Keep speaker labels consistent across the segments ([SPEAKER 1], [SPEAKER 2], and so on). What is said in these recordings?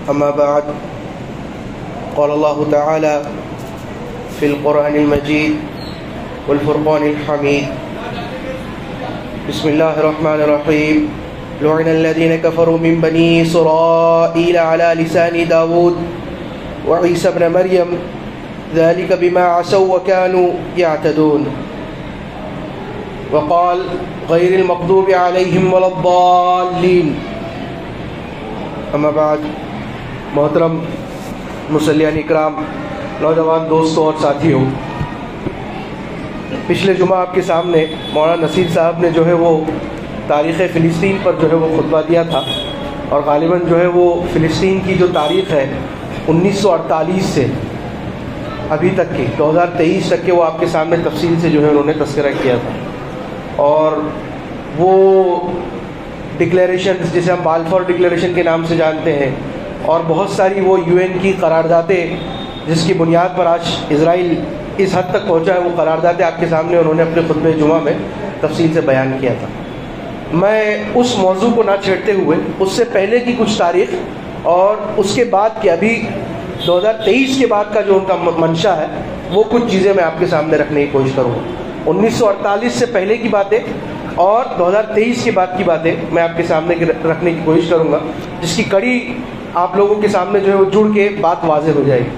[SPEAKER 1] أما بعد قال الله تعالى في القرآن المجيد والفرقان الحميد بسم الله الرحمن الرحيم لعن الذين كفروا من بني إسرائيل على لسان داود وعيسى ابن مريم ذلك بما عصوا وكانوا يعتدون وقال غير المغضوب عليهم ولا الضالين اما بعد محترم مصلیان اکرام، نوجوان دوستوں اور ساتھیوں، پچھلے جمعہ آپ کے سامنے مولانا نصیر صاحب نے جو ہے وہ تاریخ فلسطین پر جو ہے وہ خطبہ دیا تھا، اور غالباً جو ہے وہ فلسطین کی جو تاریخ ہے 1948 سے ابھی تک کی 2023 تک کے وہ آپ کے سامنے تفصیل سے جو ہے انہوں نے تذکرہ کیا تھا، اور وہ ڈکلیریشن جسے ہم بالفور ڈکلیریشن کے نام سے جانتے ہیں، اور بہت ساری وہ یو این کی قراردادیں جس کی بنیاد پر آج اسرائیل اس حد تک پہنچا ہے، وہ قراردادیں آپ کے سامنے انہوں نے اپنے خطبہ جمعہ میں تفصیل سے بیان کیا تھا۔ میں اس موضوع کو نہ چھیڑتے ہوئے اس سے پہلے کی کچھ تاریخ اور اس کے بعد کے ابھی 2023 کے بعد کا جو ان کا منشا ہے وہ کچھ چیزیں میں آپ کے سامنے رکھنے کی کوشش کروں گا۔ 1948 سے پہلے کی باتیں اور 2023 کے بعد کی باتیں میں آپ کے سامنے رکھنے کی کوشش کروں گا، جس کی کڑی آپ لوگوں کے سامنے جو ہے وہ جڑ کے بات واضح ہو جائے گی۔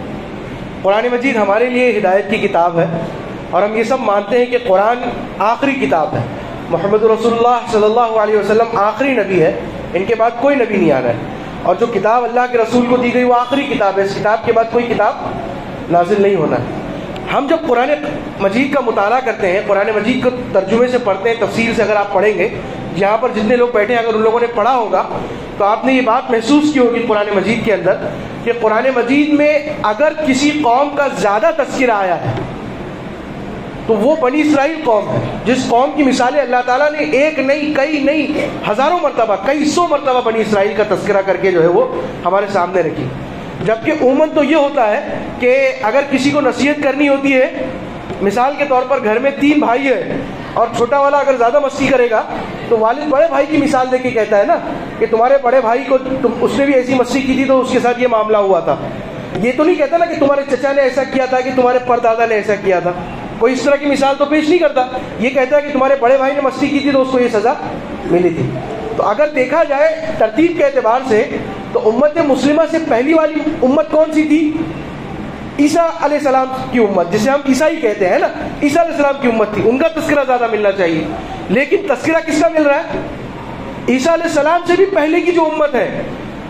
[SPEAKER 1] قرآن مجید ہمارے لیے ہدایت کی کتاب ہے، اور ہم یہ سب مانتے ہیں کہ قرآن آخری کتاب ہے۔ محمد رسول اللہ صلی اللہ علیہ وسلم آخری نبی ہے، ان کے بعد کوئی نبی نہیں آ رہا ہے، اور جو کتاب اللہ کے رسول کو دی گئی وہ آخری کتاب ہے، اس کتاب کے بعد کوئی کتاب نازل نہیں ہونا ہے۔ ہم جب قرآن مجید کا مطالعہ کرتے ہیں، قرآن مجید کو ترجمے سے پڑھتے ہیں، تفصیل سے اگر آپ پڑھیں گے، یہاں پر جتنے لوگ بیٹھے ہیں اگر ان لوگوں نے پڑھا ہوگا تو آپ نے یہ بات محسوس کی ہوگی قرآن مجید کے اندر کہ قرآن مجید میں اگر کسی قوم کا زیادہ تذکرہ آیا ہے تو وہ بنی اسرائیل قوم ہے، جس قوم کی مثالیں اللہ تعالیٰ نے ایک نہیں، کئی نہیں، ہزاروں مرتبہ، کئی سو مرتبہ بنی اسرائیل کا تذکرہ کر کے جو ہے وہ ہمارے سامنے رکھی۔ جبکہ عموماً تو یہ ہوتا ہے کہ اگر کسی کو نصیحت کرنی ہوتی ہے، مثال کے طور پر گھر میں 3 بھائی ہیں اور چھوٹا والا اگر زیادہ مستی کرے گا تو والد بڑے بھائی کی مثال دے کے کہتا ہے نا کہ تمہارے بڑے بھائی کو اس نے بھی ایسی مستی کی تھی تو اس کے ساتھ یہ معاملہ ہوا تھا۔ یہ تو نہیں کہتا نا کہ تمہارے چچا نے ایسا کیا تھا، کہ تمہارے پردادا نے ایسا کیا تھا، کوئی اس طرح کی مثال تو پیش نہیں کرتا، یہ کہتا ہے کہ تمہارے بڑے بھائی نے مستی کی تھی تو اس کو یہ سزا ملی تھی۔ تو اگر دیکھا جائے ترتیب کے اعتبار سے تو امت مسلمہ سے پہلی والی امت کون سی تھی؟ عیسیٰ علیہ السلام کی امت، جسے ہم عیسائی کہتے ہیں نا، عیسیٰ علیہ السلام کی امت تھی، ان کا تذکرہ زیادہ ملنا چاہیے۔ لیکن تذکرہ کس کا مل رہا ہے؟ عیسیٰ علیہ السلام سے بھی پہلے کی جو امت ہے،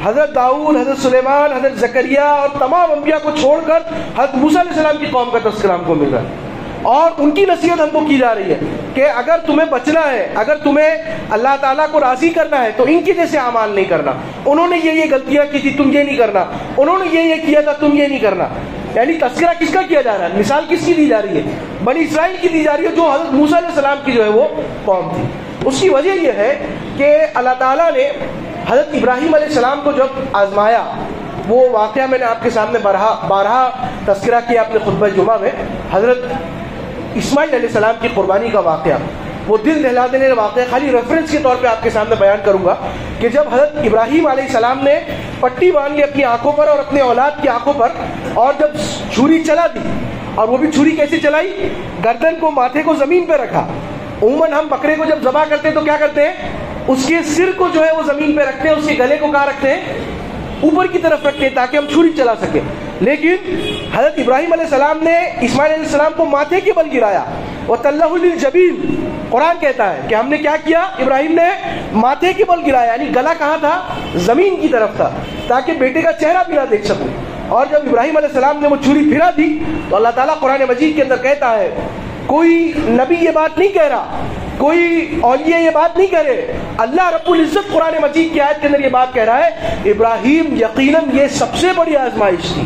[SPEAKER 1] حضرت داؤد، حضرت سلیمان، حضرت زکریا اور تمام انبیاء کو چھوڑ کر حضرت موسیٰ علیہ السلام کی قوم کا تذکرہ ہم کو مل رہا ہے، اور ان کی نصیحت ہم کو کی جا رہی ہے کہ اگر تمہیں بچنا ہے، اگر تمہیں اللہ تعالیٰ کو راضی کرنا ہے تو ان کے جیسے اعمال نہیں کرنا، انہوں نے یہ غلطیاں کی تھی تم یہ نہیں کرنا، انہوں نے یہ کیا تھا تم یہ نہیں کرنا۔ یعنی تذکرہ کس کا کیا جا رہا ہے؟ مثال کس کی دی جا رہی ہے؟ بنی اسرائیل کی دی جا رہی ہے، جو حضرت موسیٰ علیہ السلام کی جو ہے وہ قوم تھی۔ اس کی وجہ یہ ہے کہ اللہ تعالیٰ نے حضرت ابراہیم علیہ السلام کو جب آزمایا، وہ واقعہ میں نے آپ کے سامنے بارہا تذکرہ کیا اپنے خطبہ جمعہ میں، حضرت اسماعیل علیہ السلام کی قربانی کا واقعہ، وہ دل دہلا دینے واقعہ خالی ریفرنس کے طور پہ آپ کے سامنے بیان کروں گا کہ جب حضرت ابراہیم علیہ السلام نے پٹی باندھ لی اپنی آنکھوں پر اور اپنے اولاد کی آنکھوں پر، اور جب چھری چلا دی، اور وہ بھی چھری کیسے چلائی؟ گردن کو، ماتھے کو زمین پہ رکھا۔ عموماً ہم بکرے کو جب ذبح کرتے ہیں تو کیا کرتے ہیں؟ اس کے سر کو جو ہے وہ زمین پہ رکھتے ہیں، اس کے گلے کو کہاں رکھتے ہیں؟ اوپر کی طرف رکھتے ہیں تاکہ ہم چھری چلا سکیں۔ لیکن حضرت ابراہیم علیہ السلام نے اسماعیل علیہ السلام کو ماتھے کے بل گرایا، وَتَلَّهُ لِلْجَبِينِ، قرآن کہتا ہے کہ ہم نے کیا کیا؟ ابراہیم نے ماتھے کے بل گرایا، یعنی گلا کہاں تھا؟ زمین کی طرف تھا، تاکہ بیٹے کا چہرہ بھی نہ دیکھ سکوں۔ اور جب ابراہیم علیہ السلام نے وہ چھری پھرا دی تو اللہ تعالیٰ قرآن مجید کے اندر کہتا ہے، کوئی نبی یہ بات نہیں کہہ رہا، کوئی اولیاء یہ بات نہیں کہہ رہے، اللہ رب العزت قرآن مجید کی آیت کے اندر یہ بات کہہ رہا ہے، ابراہیم یقیناً یہ سب سے بڑی آزمائش تھی،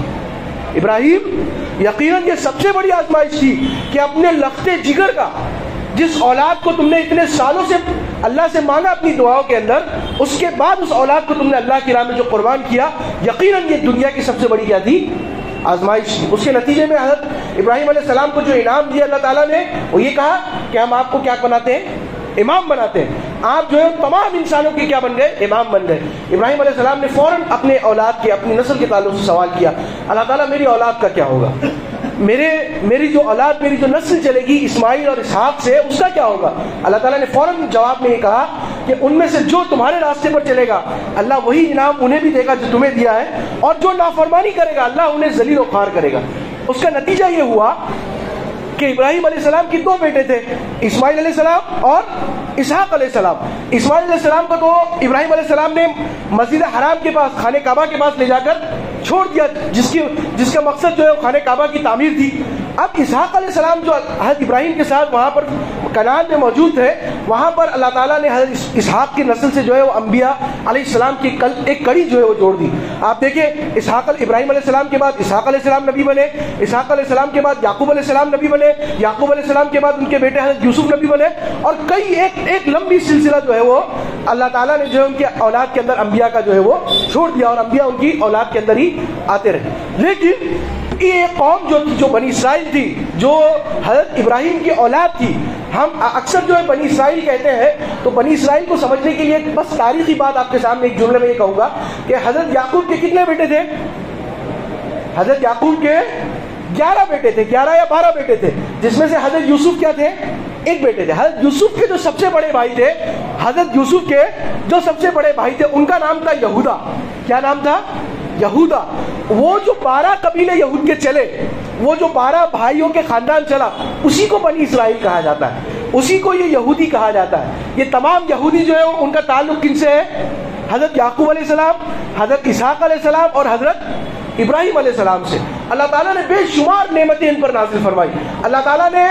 [SPEAKER 1] ابراہیم یقیناً یہ سب سے بڑی آزمائش تھی کہ اپنے لختے جگر کا، جس اولاد کو تم نے اتنے سالوں سے اللہ سے مانگا اپنی دعاؤں کے اندر، اس کے بعد اس اولاد کو تم نے اللہ کی راہ میں جو قربان کیا، یقیناً یہ دنیا کی سب سے بڑی کیا تھی؟ آزمائش تھی۔ اس کے نتیجے میں حضرت ابراہیم علیہ السلام کو جو انعام دیا اللہ تعالیٰ نے، وہ یہ کہا کہ ہم آپ کو کیا بناتے ہیں؟ امام بناتے ہیں. آپ جو ہے تمام انسانوں کے کیا بن گئے؟ امام بن گئے. ابراہیم علیہ السلام نے فوراً اپنے اولاد کے، اپنی نسل کے تعلق سے سوال کیا، اللہ تعالیٰ میری اولاد کا کیا ہوگا؟ میری جو اولاد، میری جو نسل چلے گی اسماعیل اور اسحاق سے، اس کا کیا ہوگا؟ اللہ تعالیٰ نے فوراً جواب میں یہ کہا کہ ان میں سے جو تمہارے راستے پر چلے گا اللہ وہی انعام انہیں بھی دے گا جو تمہیں دیا ہے، اور جو نافرمانی کرے گا اللہ انہیں ذلیل و خوار کرے گا. اس کا نتیجہ یہ ہوا کہ ابراہیم علیہ السلام کی دو بیٹے تھے، اسماعیل علیہ السلام اور اسحاق علیہ السلام. اسماعیل علیہ السلام کو تو ابراہیم علیہ السلام نے مسجد حرام کے پاس، خانہ کعبہ کے پاس لے جا کر چھوڑ دیا، جس کا مقصد جو ہے خانہ کعبہ کی تعمیر تھی. اب اسحاق علیہ السلام جو حضرت ابراہیم کے ساتھ وہاں پر کنعان میں موجود تھے، وہاں پر اللہ تعالیٰ نے حضرت اسحاق کی نسل سے جو ہے وہ انبیاء علیہ السلام کی ایک کڑی جو ہے وہ جوڑ دی. آپ دیکھیں ابراہیم علیہ السلام کے بعد اسحاق علیہ السلام نبی بنے، اسحاق علیہ السلام کے بعد یعقوب علیہ السلام نبی بنے، یعقوب علیہ السلام کے بعد ان کے بیٹے حضرت یوسف نبی بنے، اور کئی ایک لمبی سلسلہ جو ہے وہ اللہ تعالیٰ نے جو ہے ان کے اولاد کے اندر انبیاء کا جو ہے وہ چھوڑ دیا، اور انبیاء ان کی اولاد کے اندر ہی آتے رہے. لیکن یہ قوم جو بنی اسرائیل تھی، جو حضرت ابراہیم کی اولاد تھی، ہم اکثر جو ہے بنی اسرائیل کہتے ہیں، تو بنی اسرائیل کو سمجھنے کے لیے بس تاریخی بات آپ کے سامنے ایک جملے میں یہ کہوں گا کہ حضرت یعقوب کے کتنے بیٹے تھے؟ حضرت یعقوب کے 11 بیٹے تھے، 11 یا 12 بیٹے تھے، جس میں سے حضرت یوسف کیا تھے؟ ایک بیٹے تھے. حضرت یوسف کے جو سب سے بڑے بھائی تھے، حضرت یوسف کے جو سب سے بڑے بھائی تھے، ان کا نام تھا یہودا. کیا نام تھا؟ یہودا. وہ جو 12 قبیلے یہود کے چلے، وہ جو 12 بھائیوں کے خاندان چلا، اسی کو بنی اسرائیل کہا جاتا ہے، اسی کو یہ یہودی کہا جاتا ہے. یہ تمام یہودی جو ہے ان کا تعلق کن سے ہے؟ حضرت یعقوب علیہ السلام، حضرت اسحاق علیہ السلام اور حضرت ابراہیم علیہ السلام سے. اللہ تعالیٰ نے بے شمار نعمتیں ان پر نازل فرمائی. اللہ تعالیٰ نے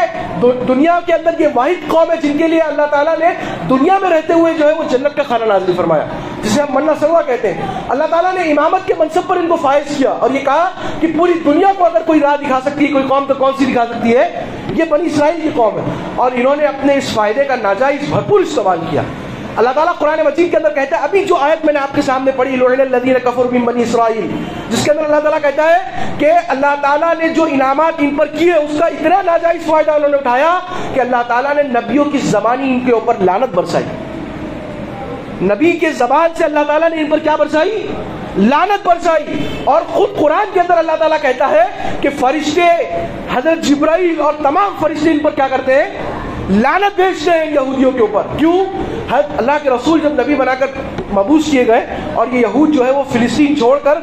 [SPEAKER 1] دنیا کے اندر یہ واحد قوم ہے جن کے لیے اللہ تعالیٰ نے دنیا میں رہتے ہوئے جو ہے وہ جنت کا کھانا نازل فرمایا، جسے ہم منہ سلوا کہتے ہیں. اللہ تعالیٰ نے امامت کے منصب پر ان کو فائز کیا اور یہ کہا کہ پوری دنیا کو اگر کوئی راہ دکھا سکتی ہے کوئی قوم تو کون سی دکھا سکتی ہے؟ یہ بنی اسرائیل کی قوم ہے. اور انہوں نے اپنے اس فائدے کا ناجائز بھرپور استعمال کیا. اللہ تعالیٰ قرآن مجید کے اندر کہتا ہے، ابھی جو آیت میں نے آپ کے سامنے پڑھی، لعن الذین کفروا من بنی اسرائیل، جس کے اندر اللہ تعالیٰ کہتا ہے کہ اللہ تعالیٰ نے جو انعامات ان پر کیے اس کا اتنا ناجائز فائدہ انہوں نے اٹھایا کہ اللہ تعالیٰ نے نبیوں کی زبانی ان کے اوپر لعنت برسائی. نبی کے زبان سے اللہ تعالیٰ نے ان پر کیا برسائی؟ لعنت برسائی. اور خود قرآن کے اندر اللہ تعالیٰ کہتا ہے کہ فرشتے، حضرت جبرائیل اور تمام فرشتے ان پر کیا کرتے ہیں؟ لعنت بھیجتے ہیں یہودیوں کے اوپر. کیوں؟ اللہ کے رسول جب نبی بنا کر مبعوث کیے گئے اور یہ یہود جو ہے وہ فلسطین چھوڑ کر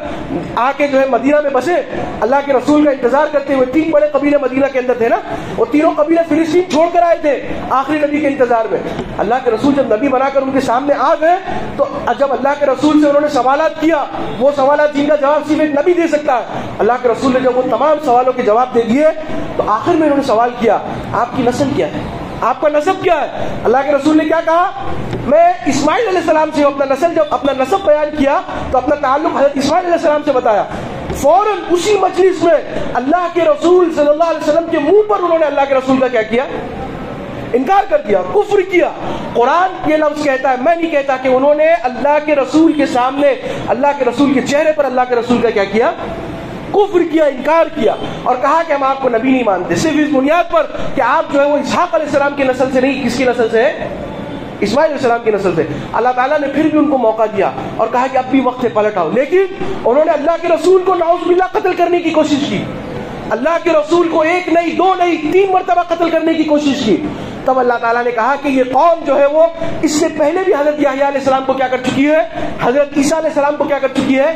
[SPEAKER 1] آ کے جو ہے مدینہ میں بسے، اللہ کے رسول کا انتظار کرتے ہوئے. 3 بڑے قبیلے مدینہ کے اندر تھے نا، وہ تینوں قبیلے فلسطین چھوڑ کر آئے تھے آخری نبی کے انتظار میں. اللہ کے رسول جب نبی بنا کر ان کے سامنے آ گئے تو جب اللہ کے رسول سے انہوں نے سوالات کیا، وہ سوالات جن کا جواب صرف ایک نبی دے سکتا ہے، اللہ کے رسول نے جب وہ تمام سوالوں کے جواب دے دیے تو آخر میں انہوں نے سوال کیا، آپ کی نسل کیا ہے؟ آپ کا نسب کیا ہے؟ اللہ کے رسول نے کیا کہا؟ میں اسماعیل علیہ السلام سے اپنا نسل، جب اپنا نسب بیان کیا تو اپنا تعلق حضرت اسماعیل علیہ السلام سے بتایا. فوراً اسی مجلس میں اللہ کے رسول صلی اللہ علیہ وسلم کے منہ پر انہوں نے اللہ کے رسول کا کیا کیا؟ انکار کر دیا، کفر کیا. قرآن یہ لفظ کہتا ہے، میں نہیں کہتا، کہ انہوں نے اللہ کے رسول کے سامنے، اللہ کے رسول کے چہرے پر اللہ کے رسول کا کیا کیا؟ کفر کیا، انکار کیا، اور کہا کہ ہم آپ کو نبی نہیں مانتے، صرف اس بنیاد پر کہ آپ جو ہے وہ اسحاق علیہ السلام کی نسل سے نہیں. کس کی نسل سے ہے؟ اسماعیل علیہ السلام کی نسل سے. اللہ تعالیٰ نے پھر بھی ان کو موقع دیا اور کہا کہ اب بھی وقت سے پلٹ آؤ. لیکن انہوں نے اللہ کے رسول کو نعوذ باللہ قتل کرنے کی کوشش کی. اللہ کے رسول کو 1 نہیں 2 نہیں 3 مرتبہ قتل کرنے کی کوشش کی. تب اللہ تعالیٰ نے کہا کہ یہ قوم جو ہے وہ اس سے پہلے بھی حضرت یحییٰ علیہ السلام کو کیا کر چکی ہے؟ حضرت عیسیٰ علیہ السلام کو کیا کر چکی ہے؟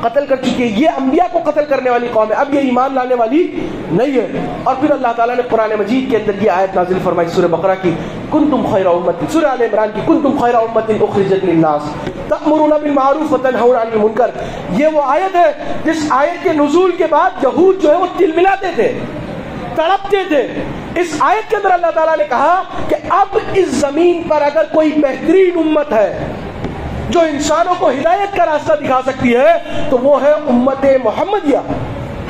[SPEAKER 1] قتل کر چکی ہے. یہ انبیاء کو قتل کرنے والی قوم ہے، اب یہ ایمان لانے والی نہیں ہے. اور پھر اللہ تعالیٰ نے قرآن مجید کے اندر یہ آیت نازل فرمائی سورہ بقرہ کی، کنتم خیر امت، سورہ آل عمران کی، کنتم خیر امت اخرجت للناس تأمرون بالمعروف وتنہون عن المنکر. یہ وہ آیت ہے جس آیت کے نزول کے بعد یہود جو ہے وہ تلملاتے تھے، تڑپتے تھے. اس آیت کے اندر اللہ تعالیٰ نے کہا کہ اب اس زمین پر اگر کوئی بہترین امت ہے جو انسانوں کو ہدایت کا راستہ دکھا سکتی ہے تو وہ ہے امت محمدیہ.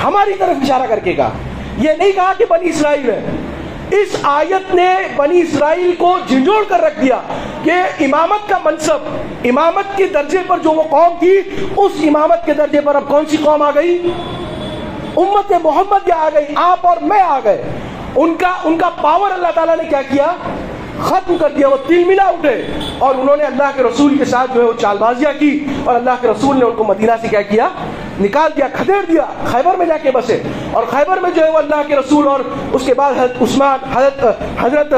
[SPEAKER 1] ہماری طرف اشارہ کر کے کہا، یہ نہیں کہا کہ بنی اسرائیل ہے. اس آیت نے بنی اسرائیل کو جھنجھوڑ کر رکھ دیا کہ امامت کا منصب، امامت کے درجے پر جو وہ قوم تھی، اس امامت کے درجے پر اب کون سی قوم آ گئی؟ امت محمد آ گئی. آپ اور میں آ گئے. ان کا پاور اللہ تعالیٰ نے کیا کیا؟ ختم کر دیا، وہ تل ملا اٹھے اور انہوں نے اللہ کے رسول کے ساتھ جو ہے وہ چال بازیاں کی، اور اللہ کے رسول نے ان کو مدینہ سے کیا کیا، نکال دیا، کھدیڑ دیا، خیبر میں جا کے بسے. اور خیبر میں جو ہے وہ اللہ کے رسول اور اس کے بعد حضرت عثمان، حضرت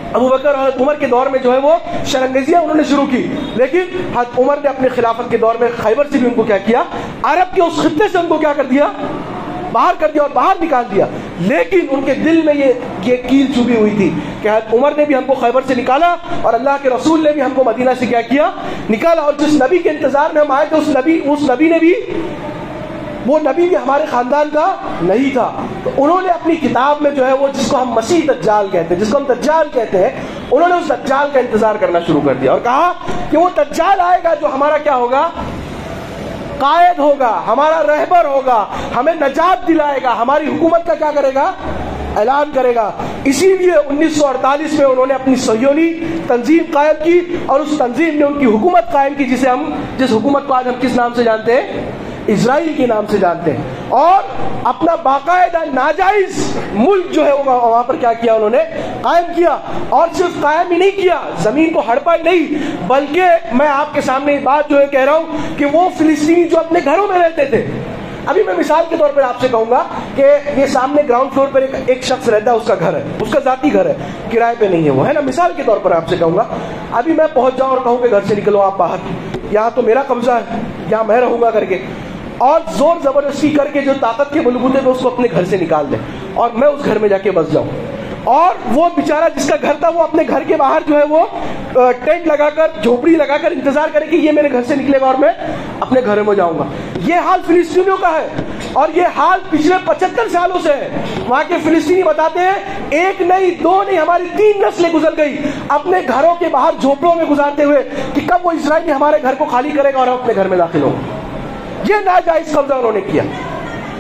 [SPEAKER 1] ابو بکر اور حضرت عمر کے دور میں جو ہے وہ شرنگیزیاں انہوں نے شروع کی. لیکن حضرت عمر نے اپنے خلافت کے دور میں خیبر سے بھی ان کو کیا کیا، عرب کے اس خطے سے ان کو کیا کر دیا، باہر کر دیا اور باہر نکال دیا. لیکن ان کے دل میں یہ کیل چبھی ہوئی تھی کہ حضرت عمر نے بھی ہم کو خیبر سے نکالا اور اللہ کے رسول نے بھی ہم کو مدینہ سے کیا نکالا، اور جس نبی کے انتظار میں ہم آئے تھے اس نبی نے بھی، وہ نبی بھی ہمارے خاندان کا نہیں تھا. تو انہوں نے اپنی کتاب میں جو ہے وہ، جس کو ہم مسیح دجال کہتے ہیں، جس کو ہم دجال کہتے ہیں، انہوں نے اس دجال کا انتظار کرنا شروع کر دیا اور کہا کہ وہ دجال آئے گا جو ہمارا کیا ہوگا، قائد ہوگا، ہمارا رہبر ہوگا، ہمیں نجات دلائے گا، ہماری حکومت کا کیا کرے گا، اعلان کرے گا. اسی لیے 1948 میں انہوں نے اپنی صہیونی تنظیم قائم کی اور اس تنظیم نے ان کی حکومت قائم کی، جس حکومت کو آج ہم کس نام سے جانتے ہیں، اسرائیل کے نام سے جانتے ہیں. اور اپنا باقاعدہ ناجائز ملک جو ہے وہاں پر کیا کیا، انہوں نے قائم کیا. اور صرف قائم ہی نہیں کیا، زمین کو ہڑپا ہی نہیں، بلکہ میں آپ کے سامنے یہ بات جو ہے کہہ رہا ہوں کہ وہ فلسطینی جو اپنے گھروں میں رہتے تھے، ابھی میں مثال کے طور پر آپ سے کہوں گا کہ یہ سامنے گراؤنڈ فلور پر ایک شخص رہتا ہے، اس کا گھر ہے، اس کا ذاتی گھر ہے، کرائے پہ نہیں ہے وہ، ہے نا. مثال کے طور پر آپ سے کہوں گا، ابھی میں پہنچ جاؤں اور کہوں کہ گھر سے نکلو آپ باہر، یہاں تو میرا قبضہ ہے، یہاں میں رہوں گا کر کے، اور زور زبردستی کر کے جو طاقت کے بلبوتے پہ اس کو اپنے گھر سے نکال دیں اور میں اس گھر میں جا کے بس جاؤں، اور وہ بیچارہ جس کا گھر تھا وہ اپنے گھر کے باہر جو ہے وہ ٹینٹ لگا کر، جھوپڑی لگا کر انتظار کرے کہ یہ میرے گھر سے نکلے گا اور میں اپنے گھر میں جاؤں گا. یہ حال فلسطینیوں کا ہے، اور یہ حال پچھلے 75 سالوں سے ہے. وہاں کے فلسطینی بتاتے ہیں ایک نہیں، دو نہیں، ہماری 3 نسلیں گزر گئی اپنے گھروں کے باہر جھوپڑوں میں گزارتے ہوئے کہ کب وہ اسرائیلی ہمارے گھر کو خالی کرے گا اور ہم اپنے گھر میں داخل ہوں. یہ ناجائز قبضہ انہوں نے کیا،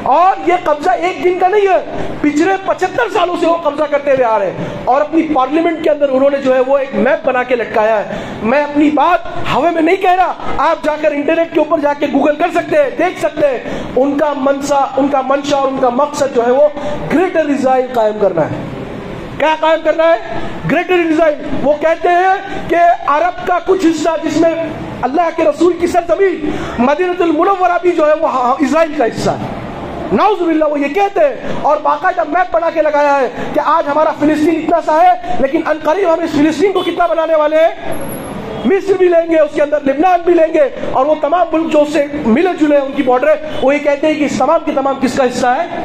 [SPEAKER 1] اور یہ قبضہ ایک دن کا نہیں ہے، پچھلے 75 سالوں سے وہ قبضہ کرتے ہوئے آ رہے ہیں. اور اپنی پارلیمنٹ کے اندر انہوں نے جو ہے وہ ایک میپ بنا کے لٹکایا ہے. میں اپنی بات ہوے میں نہیں کہہ رہا، آپ جا کر انٹرنیٹ کے اوپر جا کے گوگل کر سکتے ہیں، دیکھ سکتے ہیں. ان کا منشا اور ان کا مقصد جو ہے وہ گریٹر اسرائیل قائم کرنا ہے. کیا قائم کرنا ہے؟ گریٹر اسرائیل. وہ کہتے ہیں کہ عرب کا کچھ حصہ جس میں اللہ کے رسول کی سرزمین مدینہ المنورہ بھی جو ہے وہ اسرائیل کا حصہ ہے. نعوذ باللہ وہ یہ کہتے ہیں، اور باقاعدہ میپ بنا کے لگایا ہے کہ آج ہمارا فلسطین اتنا سا ہے، لیکن عنقریب ہم اس فلسطین کو کتنا بنانے والے ہیں، مصر بھی لیں گے، اس کے اندر لبنان بھی لیں گے، اور وہ تمام ملک جو اس سے ملے جلے ہیں ان کی بارڈر ہے، وہ یہ کہتے ہیں کہ اس تمام کے تمام کس کا حصہ ہے،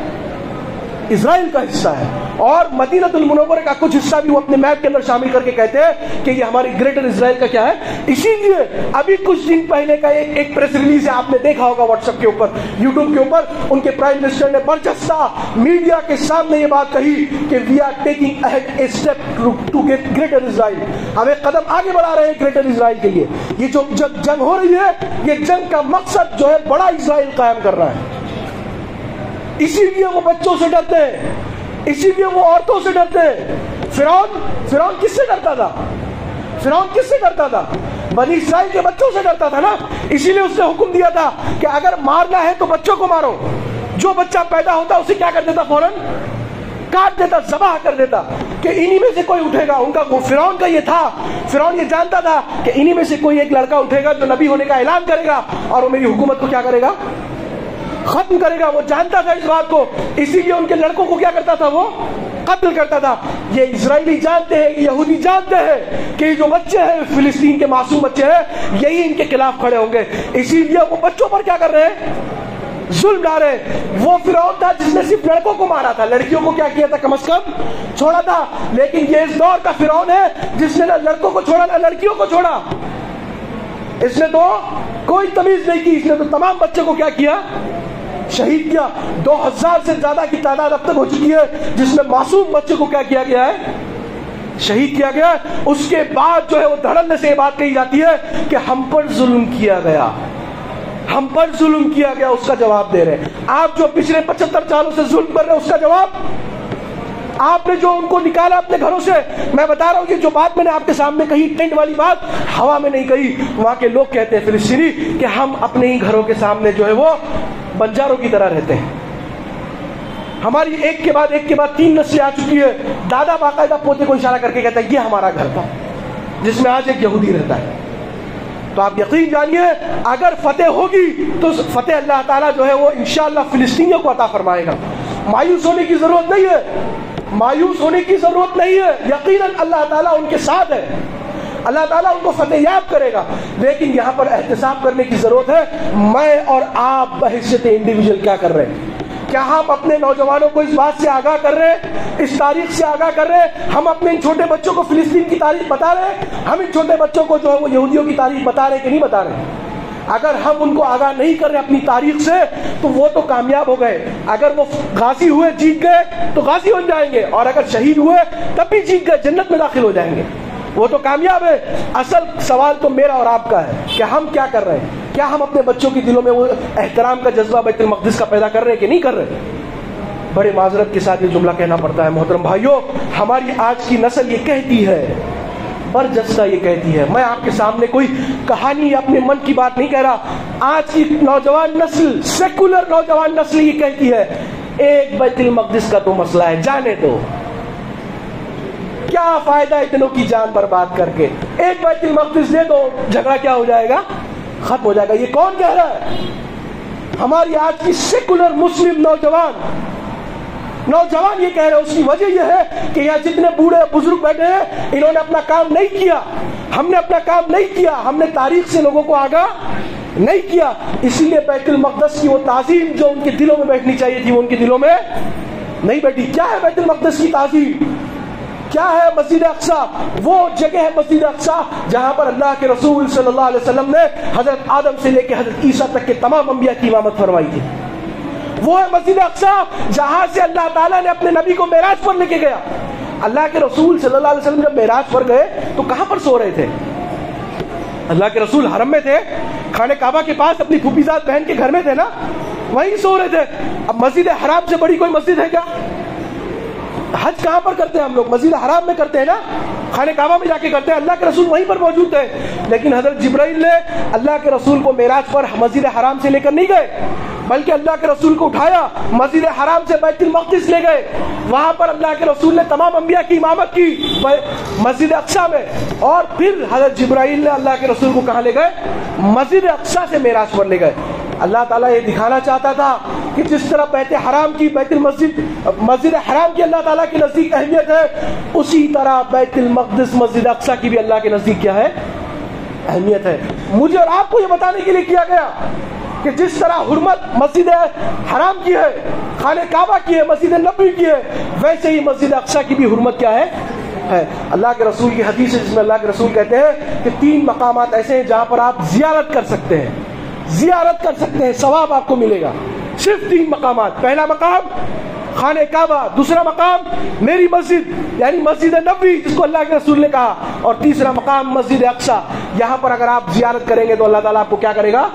[SPEAKER 1] اسرائیل کا حصہ ہے. اور مدینہ المنورہ کا کچھ حصہ بھی وہ اپنے میپ کے اندر شامل کر کے کہتے ہیں کہ یہ ہماری گریٹر اسرائیل کا کیا ہے. اسی لیے ابھی کچھ دن پہلے کا ایک پریس ریلیز ہے، آپ نے دیکھا ہوگا واٹس ایپ کے اوپر، یوٹیوب کے اوپر، ان کے پرائم منسٹر نے برجستہ میڈیا کے سامنے یہ بات کہی کہ we are taking ahead a step to get greater Israel. ہم ایک قدم آگے بڑھا رہے ہیں گریٹر اسرائیل کے لیے. یہ جو جنگ ہو رہی ہے، یہ جنگ کا مقصد جو ہے بڑا اسرائیل قائم کرنا ہے. اسی لیے وہ بچوں سے ڈرتے ہیں، اسی لیے وہ عورتوں سے ڈرتے ہیں. فرعون کس سے ڈرتا تھا؟ فرعون کس سے ڈرتا تھا؟ بنی اسرائیل کے بچوں سے ڈرتا تھا نا. اسی لیے اس نے حکم دیا تھا کہ اگر مارنا ہے تو بچوں کو مارو. جو بچہ پیدا ہوتا اسے کیا کر دیتا، فوراً کاٹ دیتا، ذبح کر دیتا کہ انہی میں سے کوئی اٹھے گا. ان کا فرعون کا یہ تھا، فرعون یہ جانتا تھا کہ انہی میں سے کوئی ایک لڑکا اٹھے گا جو نبی ہونے کا اعلان کرے گا اور وہ میری حکومت کو کیا کرے گا، ختم کرے گا. وہ جانتا تھا اس بات کو، اسی لیے ان کے لڑکوں کو کیا کرتا تھا، وہ قتل کرتا تھا. یہ اسرائیلی جانتے ہیں، یہودی جانتے ہیں کہ یہ جو بچے ہیں فلسطین کے معصوم بچے ہیں، یہی ان کے خلاف کھڑے ہوں گے. اسی لیے وہ بچوں پر کیا کر رہے ہیں، ظلم ڈال رہے ہیں. وہ فرعون تھا جس نے صرف لڑکوں کو مارا تھا، لڑکیوں کو کیا کیا تھا، کم از کم چھوڑا تھا. لیکن یہ اس دور کا فرعون ہے جس نے نہ لڑکوں کو چھوڑا نہ لڑکیوں کو چھوڑا. اس نے تو کوئی تمیز نہیں کی، اس نے تو تمام بچوں کو کیا کیا، شہید کیا. 2000 سے زیادہ کی تعداد اب تک ہو چکی ہے جس میں معصوم بچوں کو کیا کیا گیا ہے، شہید کیا گیا. اس کے بعد جو ہے وہ دھڑلے سے یہ بات کہی جاتی ہے کہ ہم پر ظلم کیا گیا، ہم پر ظلم کیا گیا. اس کا جواب دے رہے ہیں آپ جو پچھلے 75 سالوں سے ظلم کر رہے ہیں، اس کا جواب آپ نے جو ان کو نکالا اپنے گھروں سے. میں بتا رہا ہوں کہ جو بات میں نے آپ کے سامنے کہی، ٹینٹ والی بات ہوا میں نہیں کہی. وہاں کے لوگ کہتے ہیں فلسطینی کہ ہم اپنے ہی گھروں کے سامنے جو ہے وہ بنجاروں کی طرح رہتے ہیں، ہماری ایک کے بعد 3 نسلیں آ چکی ہے. دادا باقاعدہ پوتے کو اشارہ کر کے کہتا ہے یہ ہمارا گھر تھا جس میں آج ایک یہودی رہتا ہے. تو آپ یقین جانیے اگر فتح ہوگی تو فتح اللہ تعالیٰ جو ہے وہ انشاءاللہ فلسطینیوں کو عطا فرمائے گا. مایوس ہونے کی ضرورت نہیں ہے, مایوس ہونے کی ضرورت نہیں ہے. یقیناً اللہ تعالیٰ ان کے ساتھ ہے, اللہ تعالیٰ ان کو فتح یاب کرے گا. لیکن یہاں پر احتساب کرنے کی ضرورت ہے. میں اور آپ بحیثیت انڈیویجول کیا کر رہے ہیں؟ کیا ہم اپنے نوجوانوں کو اس بات سے آگاہ کر رہے ہیں, اس تاریخ سے آگاہ کر رہے ہیں؟ ہم اپنے ان چھوٹے بچوں کو فلسطین کی تاریخ بتا رہے ہیں؟ ہم ان چھوٹے بچوں کو جو ہے وہ یہودیوں کی تاریخ بتا رہے ہیں کہ نہیں بتا رہے ہیں؟ اگر ہم ان کو آگاہ نہیں کر رہے اپنی تاریخ سے تو وہ تو کامیاب ہو گئے. اگر وہ غازی ہوئے, جیت گئے تو غازی بن جائیں گے, اور اگر شہید ہوئے تب بھی جیت گئے, جنت میں داخل ہو جائیں گے. وہ تو کامیاب ہے. اصل سوال تو میرا اور آپ کا ہے کہ ہم کیا کر رہے ہیں. کیا ہم اپنے بچوں کے دلوں میں وہ احترام کا جذبہ بیت المقدس کا پیدا کر رہے ہیں کہ نہیں کر رہے؟ بڑے معذرت کے ساتھ یہ جملہ کہنا پڑتا ہے محترم بھائیوں, ہماری آج کی نسل یہ کہتی ہے, برجستہ یہ کہتی ہے. میں آپ کے سامنے کوئی کہانی یا اپنے من کی بات نہیں کہہ رہا. آج کی نوجوان نسل, سیکولر نوجوان نسل یہ کہتی ہے ایک بیت المقدس کا تو مسئلہ ہے, جانے دو, کیا فائدہ اتنوں کی جان برباد کر کے, ایک بیت المقدس دے دو, جھگڑا کیا ہو جائے گا, ختم ہو جائے گا. یہ کون کہہ رہا ہے؟ ہماری آج کی سیکولر مسلم نوجوان یہ کہہ رہے ہیں. اس کی وجہ یہ ہے کہ یہاں جتنے بوڑھے بزرگ بیٹھے ہیں انہوں نے اپنا کام نہیں کیا, ہم نے اپنا کام نہیں کیا, ہم نے تاریخ سے لوگوں کو آگاہ نہیں کیا. اسی لیے بیت المقدس کی وہ تعظیم جو ان کے دلوں میں بیٹھنی چاہیے تھی وہ ان کے دلوں میں نہیں بیٹھی. کیا ہے بیت المقدس کی تعظیم؟ کیا ہے مسجد اقصی؟ وہ جگہ ہے مسجد اقصی جہاں پر اللہ کے رسول صلی اللہ علیہ وسلم نے حضرت آدم سے لے کے حضرت عیسیٰ تک کے تمام انبیاء کی امامت فرمائی تھی. وہ ہے مسجد اقصی جہاں سے اللہ تعالیٰ نے اپنے نبی کو معراج پر لے کے گیا. اللہ کے رسول صلی اللہ علیہ وسلم جب معراج پر گئے تو کہاں پر سو رہے تھے؟ اللہ کے رسول حرم میں تھے, خانہ کعبہ کے پاس اپنی پھوپھیزاد بہن کے گھر میں تھے نا, وہیں سو رہے تھے. اب مسجد حرام سے بڑی کوئی مسجد ہے کیا؟ حج کہاں پر کرتے ہیں ہم لوگ؟ مسجد حرام میں کرتے ہیں نا, خانہ کعبہ میں جا کے کرتے ہیں. اللہ کے رسول وہیں پر موجود تھے, لیکن حضرت جبرائیل نے اللہ کے رسول کو معراج پر مسجد حرام سے لے کر نہیں گئے, بلکہ اللہ کے رسول کو اٹھایا مسجد حرام سے بیت المقدس لے گئے. وہاں پر اللہ کے رسول نے تمام انبیاء کی امامت کی مسجد اقصی میں, اور پھر حضرت جبرائیل نے اللہ کے رسول کو کہاں لے گئے؟ مسجد اقصی سے معراج پر لے گئے. اللہ تعالیٰ یہ دکھانا چاہتا تھا کہ جس طرح بیت حرام کی مسجد حرام کی اللہ تعالیٰ کے نزدیک اہمیت ہے, اسی طرح بیت المقدس مسجد اقصی کی بھی اللہ کے نزدیک کیا ہے؟ اہمیت ہے. مجھے اور آپ کو یہ بتانے کے لیے کیا گیا کہ جس طرح حرمت مسجد حرام کی ہے, خانہ کعبہ کی ہے, مسجد نبوی کی ہے, ویسے ہی مسجد اقصی کی بھی حرمت کیا ہے؟ اللہ کے رسول کی حدیث ہے جس میں اللہ کے رسول کہتے ہیں کہ 3 مقامات ایسے ہیں جہاں پر آپ زیارت کر سکتے ہیں, زیارت کر سکتے ہیں, ثواب آپ کو ملے گا. صرف 3 مقامات. پہلا مقام خانہ کعبہ, دوسرا مقام میری مسجد یعنی مسجد نبوی جس کو اللہ کے رسول نے کہا, اور تیسرا مقام مسجد اقصی. یہاں پر اگر آپ زیارت کریں گے تو اللہ تعالیٰ آپ کو کیا کرے گا؟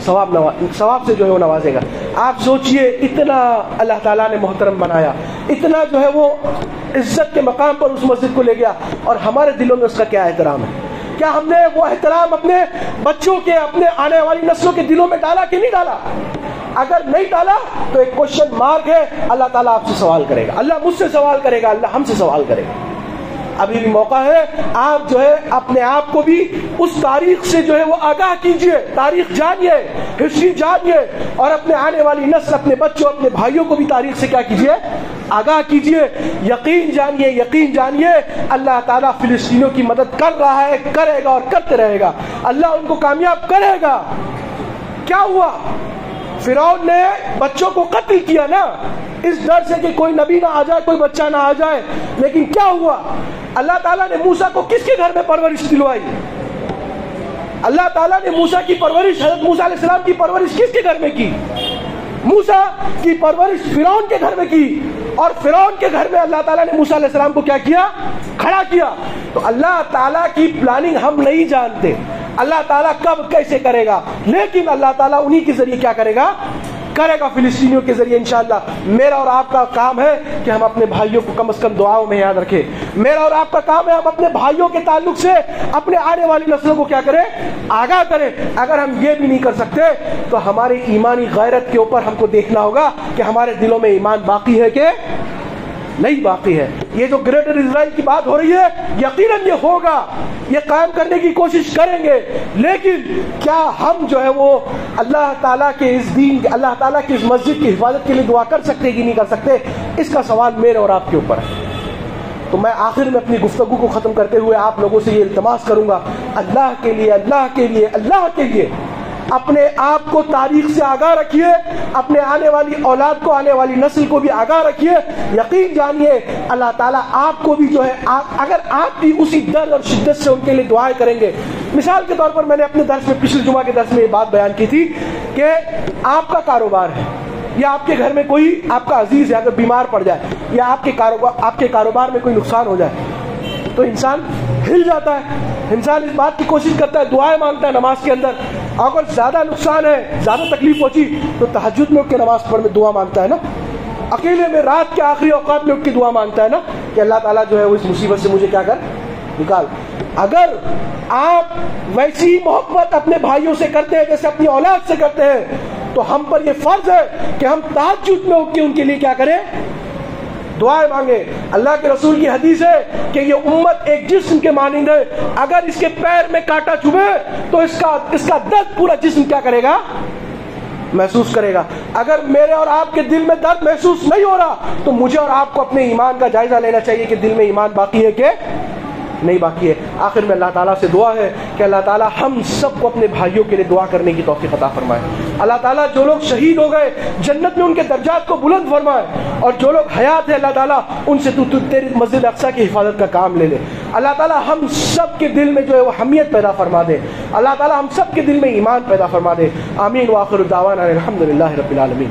[SPEAKER 1] ثواب سے جو ہے وہ نوازے گا. آپ سوچئے اتنا اللہ تعالیٰ نے محترم بنایا, اتنا جو ہے وہ عزت کے مقام پر اس مسجد کو لے گیا, اور ہمارے دلوں میں اس کا کیا احترام ہے؟ کیا ہم نے وہ احترام اپنے بچوں کے, اپنے آنے والی نسلوں کے دلوں میں ڈالا کہ نہیں ڈالا؟ اگر نہیں ڈالا تو ایک کوشچن مارک ہے. اللہ تعالیٰ آپ سے سوال کرے گا, اللہ مجھ سے سوال کرے گا, اللہ ہم سے سوال کرے گا. ابھی بھی موقع ہے, آپ جو ہے اپنے آپ کو بھی اس تاریخ سے جو ہے وہ آگاہ کیجئے, تاریخ جانیے, ہسٹری جانیے, اور اپنے آنے والی نسل, اپنے بچوں, اپنے بھائیوں کو بھی تاریخ سے کیا کیجئے؟ آگاہ کیجئے. یقین جانیے اللہ تعالیٰ فلسطینیوں کی مدد کر رہا ہے, کرے گا اور کرتے رہے گا. اللہ ان کو کامیاب کرے گا. کیا ہوا؟ فرعون نے بچوں کو قتل کیا نا, اس ڈر سے کہ کوئی نبی نہ آ جائے, کوئی بچہ نہ آ جائے. لیکن کیا ہوا؟ اللہ تعالیٰ نے موسیٰ کو کس کے گھر میں پرورش دلوائی؟ اللہ تعالیٰ نے موسیٰ کی پرورش, حضرت موسیٰ علیہ السلام کی پرورش کس کے گھر میں کی؟ موسیٰ کی پرورش فرعون کے گھر میں کی, اور فرعون کے گھر میں اللہ تعالیٰ نے موسیٰ علیہ السلام کو کیا کیا؟ کھڑا کیا. تو اللہ تعالیٰ کی پلاننگ ہم نہیں جانتے, اللہ تعالیٰ کب کیسے کرے گا, لیکن اللہ تعالیٰ انہی کے ذریعے کیا کرے گا؟ کرے گا فلسطینیوں کے ذریعے انشاءاللہ۔ میرا اور آپ کا کام ہے کہ ہم اپنے بھائیوں کو کم از کم دعاؤں میں یاد رکھیں۔ میرا اور آپ کا کام ہے ہم اپنے بھائیوں کے تعلق سے اپنے آنے والی نسلوں کو کیا کریں؟ آگاہ کریں۔ اگر ہم یہ بھی نہیں کر سکتے تو ہماری ایمانی غیرت کے اوپر ہم کو دیکھنا ہوگا کہ ہمارے دلوں میں ایمان باقی ہے کہ نہیں باقی ہے۔ یہ جو گریٹر اسرائیل کی بات ہو رہی ہے یقیناً یہ ہوگا، یہ قائم کرنے کی کوشش کریں گے، لیکن کیا ہم جو ہے وہ اللہ تعالیٰ کے اس دین، اللہ تعالیٰ کی اس مسجد کی حفاظت کے لیے دعا کر سکتے کہ نہیں کر سکتے؟ اس کا سوال میرے اور آپ کے اوپر ہے۔ تو میں آخر میں اپنی گفتگو کو ختم کرتے ہوئے آپ لوگوں سے یہ التماس کروں گا، اللہ کے لیے اللہ کے لیے اللہ کے لیے اپنے آپ کو تاریخ سے آگاہ رکھیے، اپنے آنے والی اولاد کو، آنے والی نسل کو بھی آگاہ رکھیے۔ یقین جانیے اللہ تعالیٰ آپ کو بھی جو ہے، اگر آپ بھی اسی درد اور شدت سے ان کے لیے دعائیں کریں گے۔ مثال کے طور پر میں نے اپنے درس میں، پچھلے جمعہ کے درس میں یہ بات بیان کی تھی کہ آپ کا کاروبار ہے یا آپ کے گھر میں کوئی آپ کا عزیز ہے اگر بیمار پڑ جائے، یا آپ کے کاروبار میں کوئی نقصان ہو جائے تو انسان ہل جاتا ہے، انسان اس بات کی کوشش کرتا ہے، دعائیں مانگتا ہے نماز کے اندر۔ اگر زیادہ نقصان ہے، زیادہ تکلیف پہنچی تو تہجد میں اٹھ کے نماز پڑھ میں دعا مانگتا ہے نا، اکیلے میں رات کے آخری اوقات میں اٹھ کے دعا مانگتا ہے نا کہ اللہ تعالیٰ جو ہے وہ اس مصیبت سے مجھے کیا کر نکال۔ اگر آپ ویسی محبت اپنے بھائیوں سے کرتے ہیں جیسے اپنی اولاد سے کرتے ہیں تو ہم پر یہ فرض ہے کہ ہم تہجد میں اٹھ کے ان کے لیے کیا کریں؟ دعائیں مانگے۔ اللہ کے رسول کی حدیث ہے کہ یہ امت ایک جسم کے مانند ہے، اگر اس کے پیر میں کانٹا چبھے تو اس کا درد پورا جسم کیا کرے گا؟ محسوس کرے گا۔ اگر میرے اور آپ کے دل میں درد محسوس نہیں ہو رہا تو مجھے اور آپ کو اپنے ایمان کا جائزہ لینا چاہیے کہ دل میں ایمان باقی ہے کہ نہیں باقی ہے۔ آخر میں اللہ تعالیٰ سے دعا ہے کہ اللہ تعالیٰ ہم سب کو اپنے بھائیوں کے لیے دعا کرنے کی توفیق عطا فرمائے۔ اللہ تعالیٰ جو لوگ شہید ہو گئے جنت میں ان کے درجات کو بلند فرمائے، اور جو لوگ حیات ہے اللہ تعالیٰ ان سے تو تیری مسجد اقصیٰ کی حفاظت کا کام لے لے۔ اللہ تعالیٰ ہم سب کے دل میں جو ہے وہ حمیت پیدا فرما دے، اللہ تعالیٰ ہم سب کے دل میں ایمان پیدا فرما دے۔ آمین۔ وآخر دعوانا الحمدللہ رب العالمین۔